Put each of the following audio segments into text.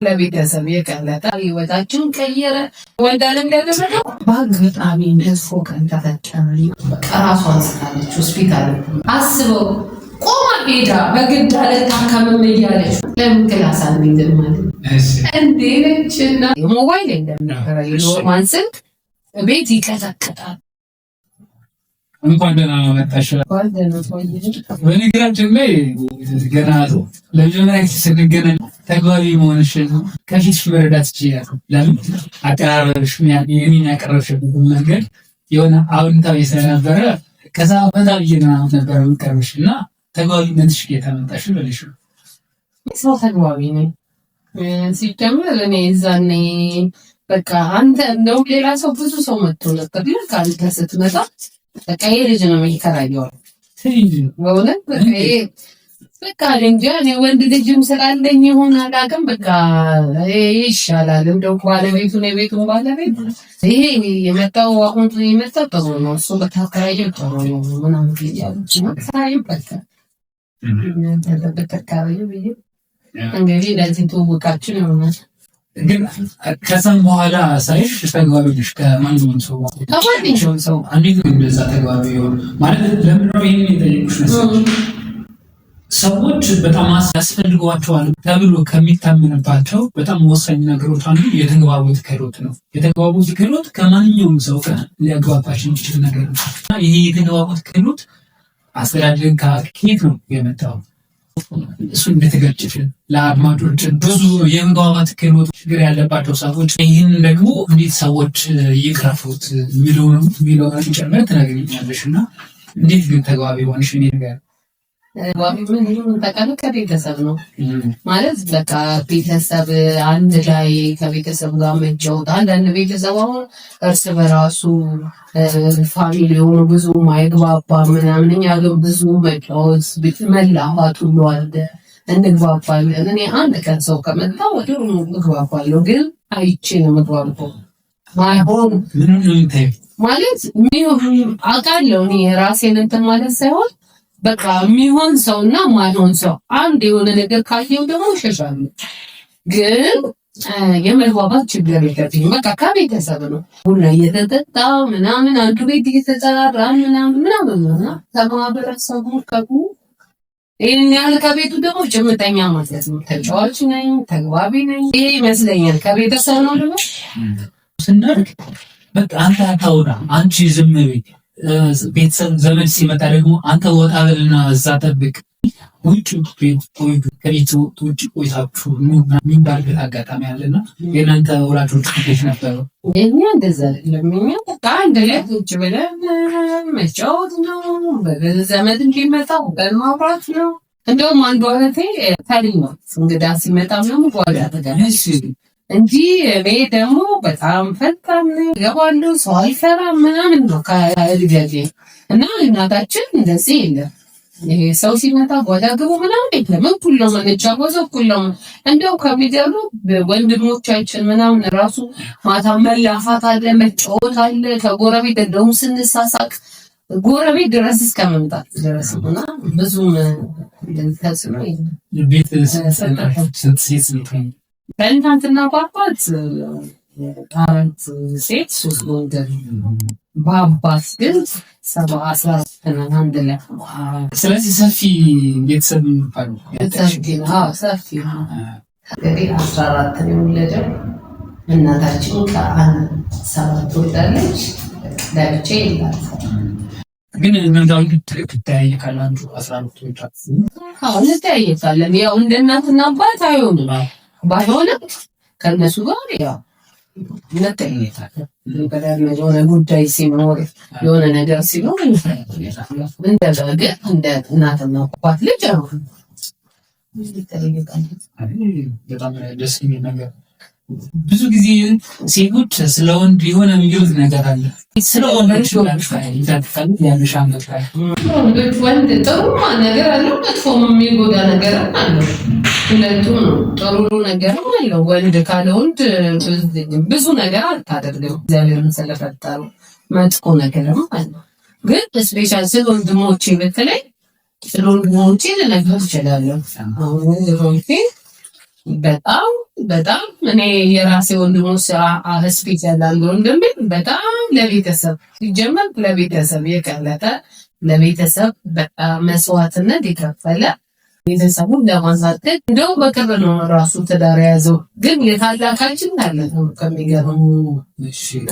ለቤተሰብ የቀለጠ ህይወታችን ቀየረ። ወንዳለም ያደረገው በአጋጣሚ መጥፎ ቀን ተፈጠረ። ራሷን ስታለች ሆስፒታል አስበው ቆማ ሄዳ በግድ አልታከምም እያለች ለምን ክላስ አልሚዝም ማለት እንዴ ነችና ሞባይል እንደነበረ የኖርማን ስልክ ቤት ይቀጠቅጣል። እንኳን ደህና መጣሽ። በነገራችን ላይ ገና ለመጀመሪያ ጊዜ ስንገናኝ ተግባቢ መሆንሽን ከፊትሽ መረዳት ይችላል። ለምን አቀራረብሽ የኔን ያቀረብሽበት መንገድ የሆነ አዎንታዊ ስለነበረ ከዛ በዛ ብዬ ነበር የምቀርብሽ እና ተግባቢነትሽ ከየታመጣሽ በልሽ ሰው ተግባቢ ነኝ ሲጀምር እኔ እዛኔ በቃ አንተ እንደው ሌላ ሰው ብዙ ሰው መጥቶ ነበር ግን ካንተ ስትመጣ በቃ ይሄ ልጅ ነው የሚከራየው በእውነት በቃ እንጃ እኔ ወንድ ልጅም ስላለኝ ይሆን አላውቅም በቃ ይሻላል እንደው ባለቤቱን የቤቱን ባለቤት ይሄ የመጣው አሁን የመጣው ጥሩ ነው እሱ በታከራየው ጥሩ ነው ምናምን ይያለች ማክሳይ በቃ ተካባዩ ብዬ እንግዲህ ለዚህ ትውውቃችን ይሆናል። ግን ከዛም በኋላ ሳይሽ ተግባቢሽ ከማንኛውም ሰው አንዴት እንደዛ ተግባቢ ይሆን ማለት ለምን ነው ይሄን የጠየቁሽ መሰለሽ? ሰዎች በጣም ያስፈልጓቸዋል ተብሎ ከሚታመንባቸው በጣም ወሳኝ ነገሮች አንዱ የተግባቦት ክህሎት ነው። የተግባቦት ክህሎት ከማንኛውም ሰው ጋር ሊያግባባሽ የሚችል ነገር ነው። ይሄ የተግባቦት ክህሎት አስተዳደግ ከየት ነው የመጣው? እሱ እንደተገጭሽ ለአድማጮች ብዙ የመግባባት ክህሎት ችግር ያለባቸው ሰዎች ይህን ደግሞ እንዴት ሰዎች ይቅረፉት የሚለውን ጨምር ትነግሪኛለሽ እና እንዴት ግን ተግባቢ ሆንሽ? እኔ ነገር ተቀን ከቤተሰብ ነው ማለት በቃ ቤተሰብ አንድ ላይ ከቤተሰብ ጋር መጫወት አንዳንድ ቤተሰብ አሁን እርስ በራሱ ፋሚሊ የሆኑ ብዙ ማይግባባ ምናምን እኛ ግን ብዙ መጫወት መላፋት ሁሉ አለ እንግባባለን። እኔ አንድ ቀን ሰው ከመጣ ወደ እግባባለሁ ግን አይቼ ነው የምግባባው ማይሆን ማለት አውቃለሁ እኔ ራሴን እንትን ማለት ሳይሆን በቃ የሚሆን ሰውና ማይሆን ሰው አንድ የሆነ ነገር ካየው ደግሞ እሸሻለሁ። ግን የመግባባት ችግር የለብኝም። በቃ ከቤተሰብ ነው ቡና እየተጠጣ ምናምን አንዱ ቤት እየተጠራራ ምናምን ነው ከማህበረሰቡ ከቡ ይህን ያህል ከቤቱ ደግሞ ጭምተኛ ማለት ነው። ተጫዋች ነኝ፣ ተግባቢ ነኝ። ይሄ ይመስለኛል ከቤተሰብ ነው ደግሞ ስናድግ በቃ አንተ አታውራ አንቺ ዝም ቤት ቤተሰብ ዘመድ ሲመጣ ደግሞ አንተ ወጣ በልና እዛ ጠብቅ ውጭ ከቤት ውጭ ቆይታችሁ የሚባልበት አጋጣሚ አለና የእናንተ ወላጆች እንዴት ነበሩ? እኛ እንደዛ ለምኛ በቃ አንድ ላይ ውጭ ብለን መጫወት ነው። ዘመድ እንዲመጣ በማውራት ነው። እንደውም አንዷ እህቴ ታሪኝ ነው እንግዳ ሲመጣ ምናምን ጓዳ ተገናኝ እንጂ እኔ ደግሞ በጣም ፈጣን ገባለሁ ሰው አይፈራም ምናምን ነው ከእድገቴ እና እናታችን እንደዚህ የለም። ይሄ ሰው ሲመጣ ጓዳ ግቡ ምናምን የለም። እኩል ነው የምንጫወተው እኩል ነው። እንደው ከሚገርሙ ወንድሞቻችን ምናምን ራሱ ማታ መላፋት አለ መጫወት አለ ከጎረቤት እንደውም ስንሳሳቅ ጎረቤት ድረስ እስከመምጣት ድረስ እና ብዙም ተጽዕኖ የለም። ቤት ሴት በእናትና በአባት 4 ሴት 3 ወንድ በአባት ግን 14 አንድ ላይ። ስለዚህ ሰፊ ቤተሰብ የሚባሉ ሰፊ 14 ነው የወለደው። እናታችን ከ7 ወልዳለች። ለብቻ ይላል ግን እናንተው ትጠያየቃላችሁ 12 ወልዳችሁ? እንጠያየቃለን። ያው እንደ እናትና አባት አይሆንም ባይሆንም ከነሱ ጋር ያው እንጠያየቃለን። የሆነ ጉዳይ ሲኖር የሆነ ነገር ሲኖር እንደዛ ግን እንደ እናትና አባት ልጅ አይሆንም። በጣም ደስ የሚል ነገር። ብዙ ጊዜ ሴቶች ስለ ወንድ የሆነ የሚሉት ነገር አለ። ስለ ወንዶች ያለሽ አመጣጣይ ወንድ ጥሩ ነገር አለው፣ መጥፎም የሚጎዳ ነገር አለው። ሁለቱም ነው። ጥሩ ነገር አለው። ወንድ ካለ ወንድ ብዙ ነገር አታደርግም እግዚአብሔርን ስለፈጠሩ፣ መጥፎ ነገርም አለው። ግን ስፔሻል ስለ ወንድሞቼ በተለይ ስለ ወንድሞቼ ልነግርህ እችላለሁ። አሁን ወንድሞቼ በጣም በጣም እኔ የራሴ ወንድሞች ሆስፒታል ያለ ወንድሜ በጣም ለቤተሰብ ሲጀመር ለቤተሰብ የቀለጠ ለቤተሰብ በጣም መስዋዕትነት የከፈለ ቤተሰቡን ለማሳደግ እንደው በቅርብ ነው ራሱ ትዳር የያዘው ግን የታላቃችን ታላቅ ነው ከሚገርም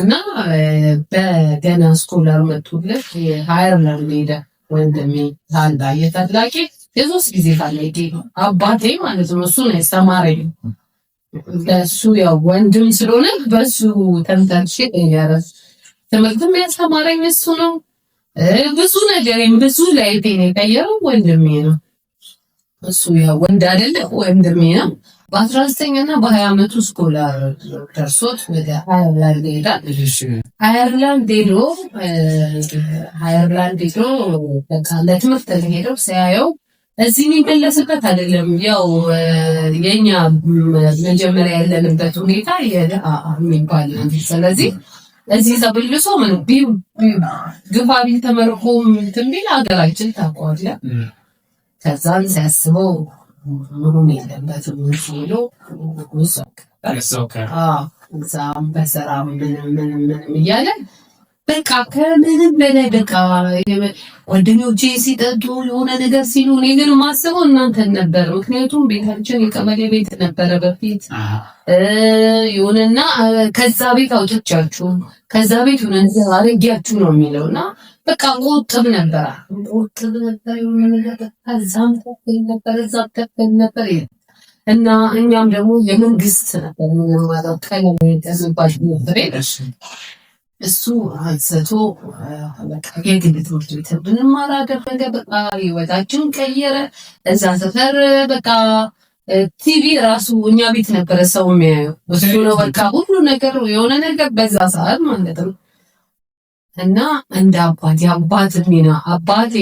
እና በገና ስኮላር መጡለት የአየርላንድ ሄደ ወንድሜ ታላ የታላቂ የሶስት ጊዜ ታላቂ አባቴ ማለት ነው እሱ ነው ያስተማረኝ ለሱ ያው ወንድም ስለሆነ በሱ ተንታንሽ ያረስ ትምህርትም ያስተማረኝ እሱ ነው ብዙ ነገር ብዙ ላይ የቀየረው ወንድሜ ነው እሱ ያው ወንድ አይደለ ወንድሜ ነው በ19 እና በ20 ዓመቱ ስኮላር ደርሶት ወደ አየርላንድ ሄዳል አየርላንድ ሄዶ በቃ ለትምህርት ሄደው ሲያየው እዚህ የሚመለስበት አይደለም ያው የኛ መጀመሪያ ያለንበት ሁኔታ የሚባል ስለዚህ እዚህ ተብልሶ ምን ግፋቢ ተመርቆ ትንቢል ሀገራችን ታቋለ ከዛን ሲያስበው ምንም የለበትም ብሎ እዛም በሰራም ምንም እያለ በቃ ከምንም በላይ በቃ ጓደኞቼ ሲጠጡ የሆነ ነገር ሲሉ እኔ ግን ማስበው እናንተን ነበር ምክንያቱም ቤታችን የቀበሌ ቤት ነበረ በፊት የሆነና ከዛ ቤት አውጥቻችሁ ከዛ ቤት ሆነ አረጊያችሁ ነው የሚለውና በቃ ቆጥብ ነበር የሆነ ነገር ከዛም ተፈል ነበር እና እኛም ደግሞ የመንግስት ነበር ማለት ቀለም ተዘባጅ ነበር እሱ አንስቶ በቃ የግል ትምህርት ቤት ብንማር አደረገ በቃ ህይወታችን ቀየረ እዛ ሰፈር በቃ ቲቪ ራሱ እኛ ቤት ነበረ ሰው የሚያየው እሱ ነው በቃ ሁሉ ነገር የሆነ ነገር በዛ ሰዓት ማለት ነው እና እንደ አባቴ ሚና አባቴ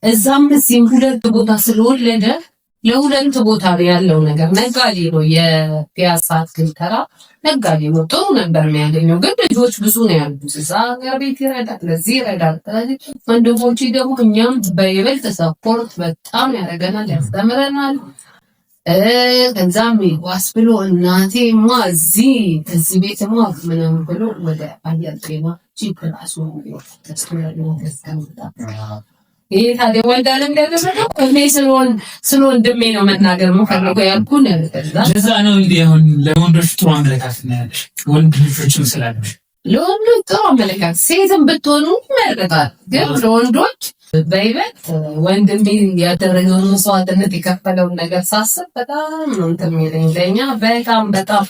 እዛም እዚህም ሁለት ቦታ ስለወለደ ለሁለት ቦታ ነው ያለው ነገር ነጋዴ ነው የፒያሳ ግልተራ ነጋዴ ነው ጥሩ ነበር የሚያገኘው ግን ልጆች ብዙ ነው ያሉት እዛ ሀገር ቤት ይረዳል ለዚህ ይረዳል ወንድሞቼ ደግሞ እኛም በይበልጥ ሰፖርት በጣም ያደርገናል ያስተምረናል ከዛም ዋስ ብሎ እናቴማ እዚህ ቤትማ ምንም ብሎ ወደ አየር ጤና ጂፕላሱ ይሄ ታዲያ ወንዳለም እንደደረሰው እኔ ስለሆን ድሜ ነው መናገር የምፈልገው ያልኩን ለዛ ነው እንዴ አሁን ለወንዶች ጥሩ አመለካከት ነው ያለሽ ወንድ ልጆችም ስላለሽ ለወንዶች ጥሩ አመለካከት ሴትም ብትሆኑ ይመረጣል ግን ለወንዶች በይበልጥ ወንድሜ ያደረገውን መስዋዕትነት የከፈለውን ነገር ሳስብ በጣም ነው እንትን የሚለኝ ለኛ በጣም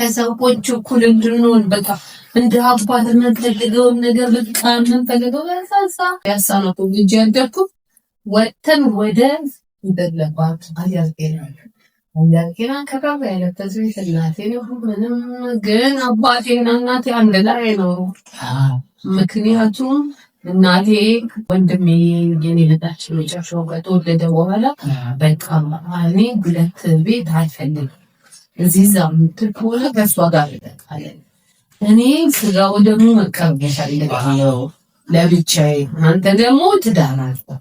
ከሰዎች እኩል እንድንሆን በቃ እንደ አባት የምንፈልገውን ነገር በቃ የምንፈልገው በሳሳ ያሳነው ልጅ ያደርኩት ወተን ወደ ይደለባት አያልቄና ከካባ ያለ ተዝሪት እናቴ ነው ምንም ግን አባቴና እናቴ አንድ ላይ ነው ምክንያቱም እናቴ ወንድሜ የኔ ልታች መጨረሻው ከተወለደ በኋላ በቃ እኔ ሁለት ቤት አልፈልግም እዚህ ዛም ትልቁ ከሷ ጋር ይጠቃለ እኔ ስጋው ደግሞ መቀበል አለብኝ ለብቻዬ አንተ ደግሞ ትዳራለህ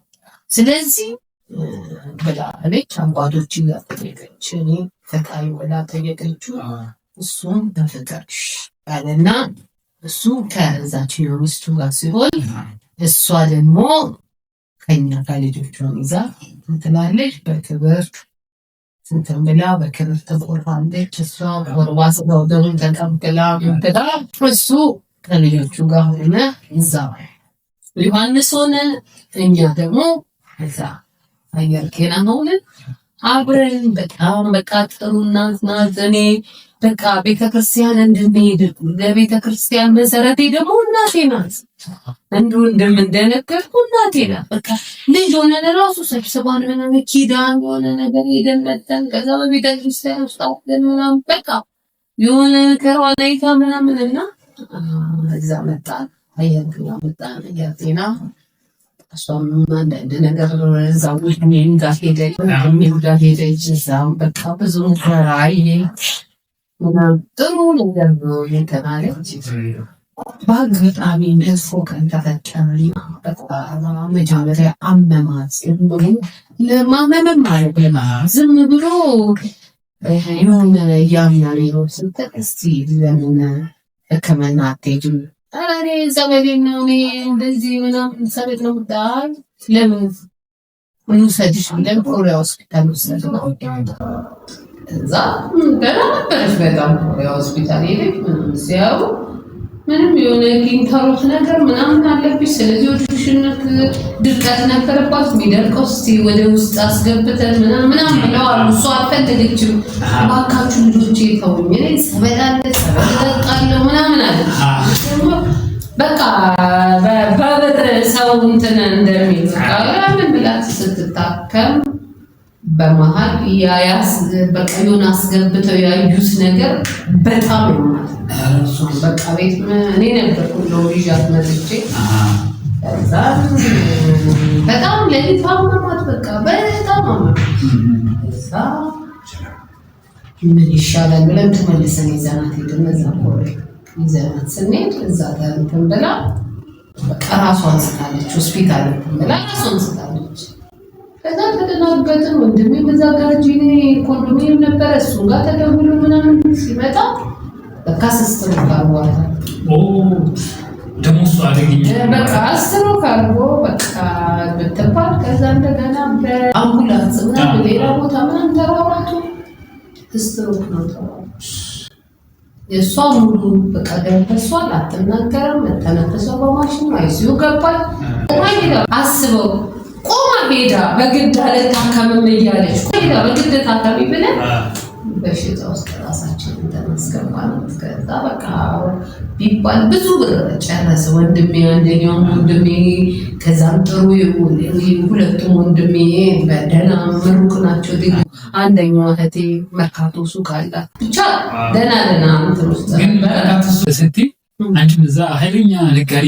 ስለዚህ በላ አለች አባቶች ያጠየቀች እኔ ተቃይ ወላ ጠየቀችው እሱም ተፈቀርሽ አለና እሱ ከዛችን የውስጡ ጋር ሲሆን እሷ ደግሞ ከኛ ከልጆቿን ይዛ ትላለች በክብር ትንተምላ በክብር ተቆርፋለች እሷ ወርዋስ ነው ደግሞ ተቀምጥላ ምንተዳ እሱ ከልጆቹ ጋር ሆነ ይዛ ዮሐንስ ሆነ እኛ ደግሞ እዛ አየር ጤና ሆነ አብረን በጣም በቃ ጥሩ እናት ናት እኔ በቃ ቤተክርስቲያን እንድንሄድ ለቤተክርስቲያን መሰረቴ ደግሞ እናቴ ናት እንደምንደነገርኩ እናቴ ናት በቃ ልጅ ሆነን ራሱ ሰብስባን ምናምን ኪዳን የሆነ ነገር ሄደን መተን ከዛ በቤተክርስቲያን ውስጥ አለን ምናምን በቃ የሆነ ከሯናይታ ምናምንና እዛ መጣን አየር ጤና እሷም አንዳንድ ነገር እዛው ምን ጋር ሄደች እዛው በቃ ብዙ ራይ ጥሩ ነገር ነው የተባለች በአጋጣሚ መጥፎ ቀን ተፈጠረና በቃ መጀመሪያ አመማት ለማመመም ማለት ዝም ብሎ የሆነ እያምናኝ ነው ስትል እስቲ ለምን ሕክምና አትሄጂም? ኧረ እኔ ዘመዴ ነው እኔ እንደዚህ ምናምን ሰቤት ነው ምዳል ለምን እንውሰድሽ ብለን ኮሪያ ሆስፒታል ወሰድ ነው። እዛ ደህና ነበረች በጣም ኮሪያ ሆስፒታል ሄደች። ምንም ሲያዩ ምንም የሆነ ኪንታሮት ነገር ምናምን አለብሽ፣ ስለዚህ ወድሽነት ድርቀት ነበረባት፣ የሚደርቀው እስቲ ወደ ውስጥ አስገብተን ምናምን ብለዋል። እሷ አልፈለገችም። እባካችሁ ልጆቼ ተውኝ፣ እኔ ጸበል አለ ጸበል እጠጣለሁ ምናምን አለች። በቃ በብር ሰው እንትን እንደሚል ምን ብላት ስትታከም በመሀል ያያስ በቃ የሆነ አስገብተው ያዩት ነገር በጣም ይሆናል። በቃ ቤት እኔ ነበርኩ ነው ይዣት መጥቼ ከዛ በጣም ለሊት አመማት። በቃ በጣም አመማት። እዛ ምን ይሻላል ብለን ተመልሰን ይዘናት ሄድን። እዛ ኮሬ ይዘናት ስንሄድ እዛ እንትን ብላ በቃ ራሷን ስታለች፣ ሆስፒታል እንትን ብላ ራሷን ስታለች። ከዛ ተደናገጥን። ወንድሜ በዛ ጋር ጂኔ ኮንዶሚኒየም ነበረ፣ እሱ ጋር ተደውሎ ምናምን ሲመጣ በቃ ስስትሮ ካርጓታ ደግሞ እሱ አደገኛ በቃ አስትሮ ካርጎ በቃ ብትባል ከዛ እንደገና በአምቡላንስ ምናምን ሌላ ቦታ ምናምን ተሯሯጡ። ስትሮክ ነው ተባሉ። የእሷ ሙሉ በቃ ደንፈሷል፣ አትናገርም። ተነፈሰው በማሽን አይሲዩ ገባል። አስበው ቆማ ሄዳ በግድ አልታከምም እያለች ሄዳ በግድ ታከሚ ብለን በሽታ ውስጥ ራሳችንን ተመስገባን። ከዛ በቃ ቢባል ብዙ ብር ጨረሰ ወንድሜ፣ አንደኛውም ወንድሜ ከዛም ጥሩ ሁለቱም ወንድሜ በደህና ምሩቅ ናቸው። አንደኛዋ እህቴ መርካቶ ሱቅ አላት። ብቻ ደህና እንትን ውስጥ ስትይ አንቺም እዛ ኃይለኛ ነጋዴ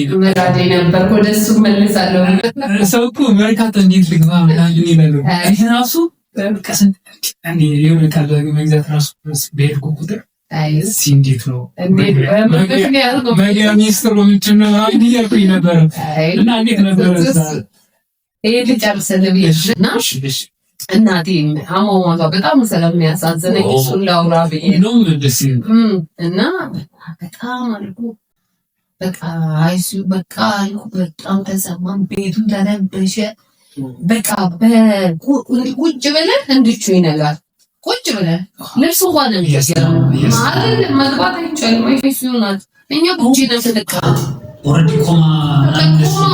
ነበር። ወደ እሱ መልሳለሁ። ሰው እኮ መርካቶ እንዴት ልግባ ምናምን ይላሉ። ይሄ ራሱ የሆነ ካለ መግዛት ራሱ በሄድኩ ቁጥር እንዴት ነው መዲያ ሚኒስትር ምንችን ነው እያልኩኝ ነበረ። እና እንዴት ነበረ ይሄ ልጨርስልህ ብዬሽ እና እናቴ አሟሟቷ በጣም ስለሚያሳዝነኝ እሱን ላውራ ብዬ ነው እና በጣም አልኩ በቃ አይሲዩ በቃ በጣም ተሰማን። ቤቱ ተረበሸ። በቃ ቁጭ ብለን እንድቹ ይነጋል። ቁጭ ብለን ልብስ እንኳን ማለት መግባት አይቻልም። አይሲዩ ናት። እኛ ቁጭ ነው ተደቀመ ኦሬዲ ኮማ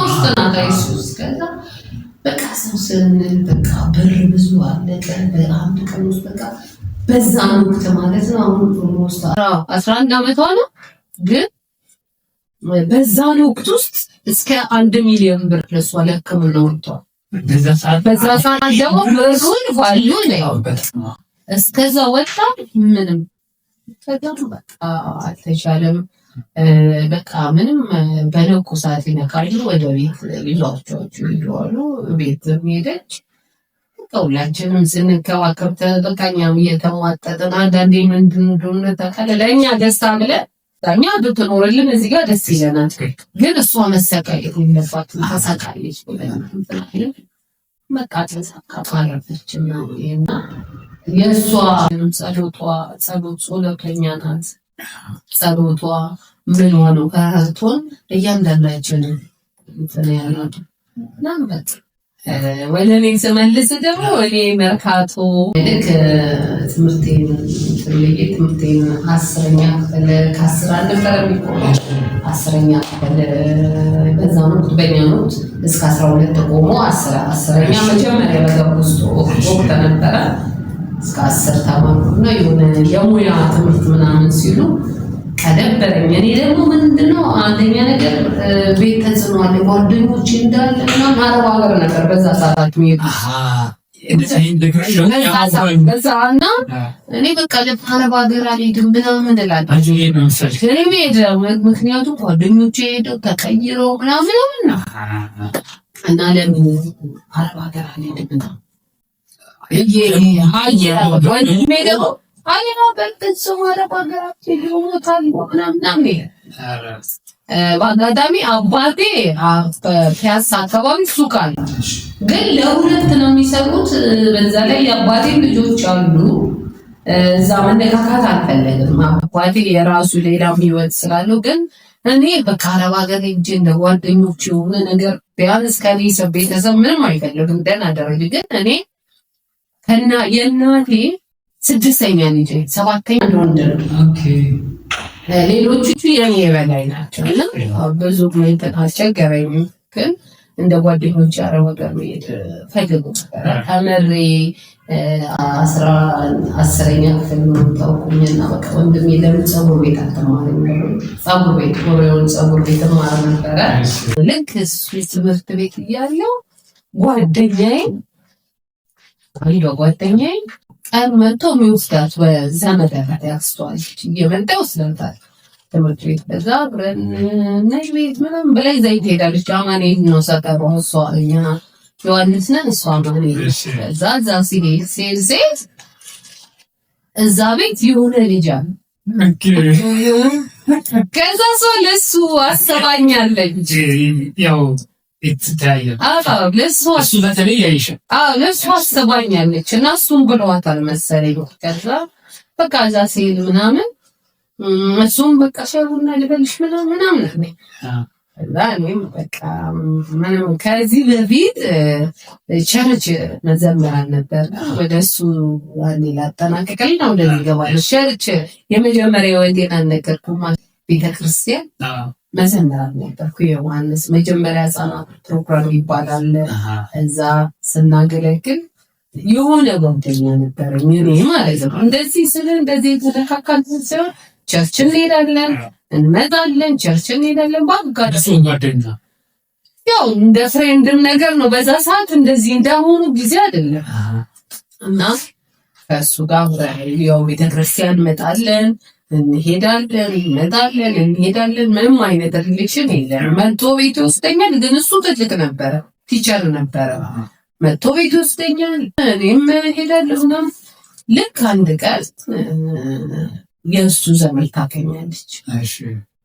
ውስጥ ናት አይሲዩ። ከዛ በቃ ሰው ስንል በቃ ብር ብዙ አለቀ። በአንድ ቀን ውስጥ በቃ በዛ ወቅት ማለት ነው። አሁን ኦልሞስት 11 ዓመቷ ነው። ግን በዛ ወቅት ውስጥ እስከ 1 ሚሊዮን ብር ለሷ ለሕክምና ወጥቷል። በዛ ሰዓት ደግሞ ብሩን ቫልዩ ነው እስከዛ ወጣ ምንም ተገሩ በቃ አልተቻለም። በቃ ምንም በነቁ ሰዓት ይነካሉ። ወደ ቤት ይዟቸው ይሄዳሉ። ቤት ሄደች። ሁላችንም ስንከባከብ ተበቃኛም እየተሟጠጥን አንዳንዴ ምንድን እንደሆነ ታውቃለህ፣ ለእኛ ደስታ ብለን እኛ ብትኖርልን እዚህ ጋር ደስ ይለናል። ግን እሷ መሰቃየት የለባትም ተሰቃየች ብለን በቃ ተሳካ አረፈች። እና የእሷ ጸሎት ጸሎተኛ ናት። ጸሎቷ ምን ሆኖ ከእህቶን እያንዳንዳችን እንትን ያለው ናምበት ወደ እኔ ስመልስ ደግሞ እኔ መርካቶ ልክ ትምህርቴን 10ኛ ክፍል ከ10 አልነበረ የሚቆመው 10ኛ ክፍል በዛ ነው በእኛ ነው እስከ 12 ተቆሞ 10ኛ መጀመሪያ በገቡ ውስጥ ወቅት ነበረ። እስከ 10 ተማርኩና የሆነ የሙያ ትምህርት ምናምን ሲሉ ከነበረኝ እኔ ደግሞ ምንድነው አንደኛ ነገር ቤት ተጽዕኖ አለ። ጓደኞቼ እንዳለ ምናምን አረብ ሀገር ነበር በዛ ሰዓት የሚሄዱ በዛና እኔ በቃ ለአረብ ሀገር አልሄድም ምናምን እላለሁ። ምክንያቱም ጓደኞቼ ሄደው ተቀይረው ምናምን ነው እና ለምን አረብ ሀገር አልሄድም ምናምን ወንድሜ ደግሞ በአጋጣሚ አባቴ ፒያሳ አካባቢ ሱቅ አለ፣ ግን ለሁለት ነው የሚሰሩት። በዛ ላይ የአባቴ ልጆች አሉ እዛ መነካካት አልፈለግም። አባቴ የራሱ ሌላም ህይወት ስላለው ግን እኔ በቃ አረብ ሀገር ሄጄ እንደ ጓደኞች የሆነ ነገር ቢያንስ ከቤተሰብ ቤተሰብ ምንም አይፈልግም። ደህና ደረጃ ግን እኔ ከና የእናቴ 6ኛ ልጅ 7ኛ ወንድ ነው። ሌሎቹ የኔ የበላይ ናቸው እና ብዙ አስቸገረኝ። ግን እንደ ጓደኞች አረብ ሀገር መሄድ ፈልጉ ተምሬ 10ኛ ክፍል ነው ታውቁኝና በቃ ወንድሜ ለምን ፀጉር ቤት አልተማረም? ፀጉር ቤት ኮሪዮን ፀጉር ቤት ማር ነበረ። ልክ እሱ ትምህርት ቤት እያለው ጓደኛዬ ቀን መጥቶ የሚወስዳት በዘመድ ያስተዋል እየመጣ ይወስዳታል ትምህርት ቤት። በዛ አብረን ነይ ቤት ምናምን ብላ ይዛ ትሄዳለች። አማኑኤል ነው ሰፈሯ። እሷ እኛ ዮሐንስ ነን፣ እሷ አማኑኤል። እዛ ሲሄድ እዛ ቤት የሆነ ልጅ አለ። ከዛ ሰው ለሱ አሰባኛለች ያው ለሱ አሰባኛለች እና እሱም ብለዋታል መሰለኝ። ከዛ በቃ እዛ ሲሄድ ምናምን እሱም በቃ ሻይቡና ልበልሽ ምናምን አለኝ። ከዛ እኔም በቃ ምንም ከዚህ በፊት ቸርች መዘምራን ነበር። ወደ እሱ ዋኔ ላጠናቀቀልና ወደዚህ ገባለሁ። ቸርች የመጀመሪያ ወንጌል አልነገርኩም ቤተክርስቲያን መዘምራን ነበርኩ። ዮሐንስ መጀመሪያ ህጻናት ፕሮግራም ይባላል። እዛ ስናገለግል የሆነ ጓደኛ ነበረኝ እኔ ማለት ነው። እንደዚህ ስለ እንደዚህ የተደካካል ሲሆን ቸርች እንሄዳለን፣ እንመጣለን፣ ቸርች እንሄዳለን። ጓደኛ ያው እንደ ፍሬንድም ነገር ነው። በዛ ሰዓት እንደዚህ እንዳሁኑ ጊዜ አይደለም እና ከእሱ ጋር ያው ቤተክርስቲያን እንመጣለን፣ እንሄዳለን፣ እንመጣለን። ምንም አይነት ሪሌሽን የለም። መጥቶ ቤት ይወስደኛል። ግን እሱ ትልቅ ነበረ፣ ቲቸር ነበረ። መጥቶ ቤት ይወስደኛል፣ እኔም ሄዳለሁ ምናምን። ልክ አንድ ቀን የእሱ ዘመድ ታገኛለች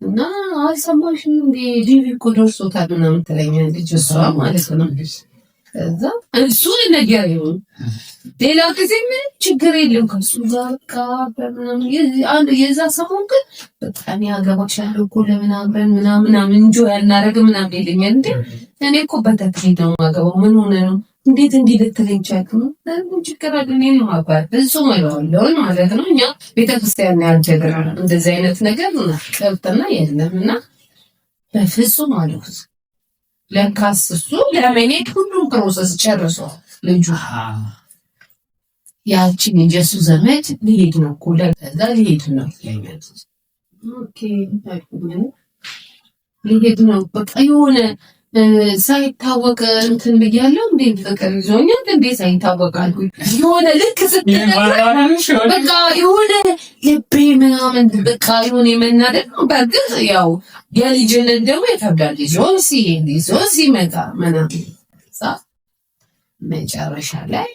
እና አልሰማሽም እንዴ ዲቪ እኮ ደርሶታል ምናምን ትለኛለች። እሷ ማለት ነው። ከዛ እሱ ነገር ይሁን ሌላ ጊዜ ምን ችግር የለም ከሱ ጋር በቃ በምናምን አንድ የዛ ሰሞን ግን በቃ እኔ አገባሻለሁ እኮ ለምን አብረን ምናምን እንጆ ያናረግ ምናምን ይለኛል። እንዴ እኔ እኮ በተክሊል ነው የማገባው ምን ሆነ ነው እንዴት እንዲህ ልትለኝ ቻልክ? ምን ችግር አለ? እኔ ነው አባል ብዙ ማለት ነው። እኛ ቤተክርስቲያን ያልጀግራ እንደዚህ አይነት ነገር ቀብጥና የለም እና በፍጹም አልኩት። ለካስ እሱ ለመኔት ሁሉም ፕሮሰስ ጨርሷል ልጁ። ያቺን የጀሱ ዘመድ ሊሄድ ነው እኮ ለዛ ሊሄድ ነው ይለኛል። ኦኬ ሊሄድ ነው በቃ የሆነ ሳይታወቅ እንትን ብያለሁ። እንዴት ፍቅር ይዞኛል እንዴ ሳይታወቃል የሆነ ልክ ስትነግረኝ በቃ የሆነ ልቤ ምናምን በቃ የሆነ የመናደድ ነው። በእርግጥ ያው የልጅነት ደግሞ ይከብዳል። ይዞ ሲመጣ ምናምን መጨረሻ ላይ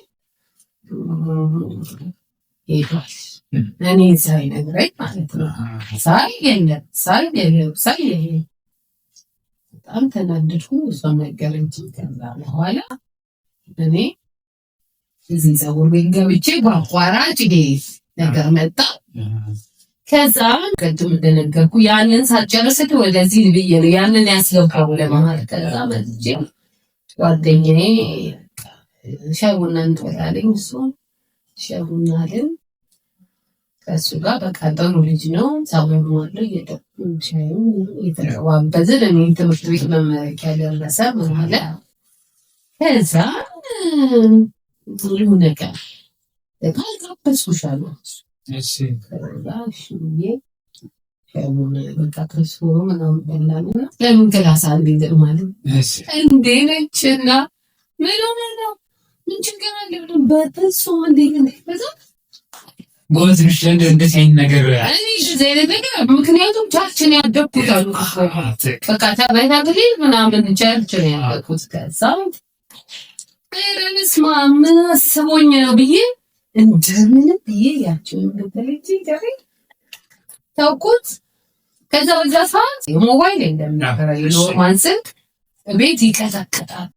ሄዷል። እኔ ሳይነግረኝ ማለት ነው። ሳይ በጣም ተናደድኩ። እሷ ነገረች። ከዛ በኋላ እኔ እዚህ ፀጉር ቤት ገብቼ በአቋራጭ ነገር መጣ። ከዛ ቅድም እንደነገርኩ ያንን ሳጨርስት ወደዚህ ብዬ ነው ያንን ያስገባው ለማለት። ከዛ መጥቼ ጓደኛዬ ሻይ ቡና እንጠጣለን። እሱ ሻይ ቡና አለን ከእሱ ጋር በቃ ጥሩ ልጅ ነው። ጸጉሩ አለ ሻዩ የተቀባበዝን እኔ ትምህርት ቤት መመረቂያ ደረሰ ምናለ። ከዛ ሁሉ ነገር ጋበዝኩሽ አሉ። ከዛ ሽዬ ሻዩን በቃ ከሱ ምናምን በላንና ለምን ክላስ አንዴ ማለት እንዴ ነችና ምን ሆነ ነው ምን ችግር አለ ብለን በፍጹም እንዴ በዛ ጎዝ ልጅ እንደዚህ አይነት ነገር ምክንያቱም ቸርችን ያደግኩት አሉ በቃ ተበታትሌ ምናምን ቸርችን ያደግኩት። ከዛ ረንስ ምን አስቦኝ ነው ብዬ እንደምን ብዬ ያችን ልትልጅ ታውቁት። ከዛ በዛ ሰዓት ሞባይል እንደምነበረ የኖርማን ስልክ ቤት ይቀጠቅጣል።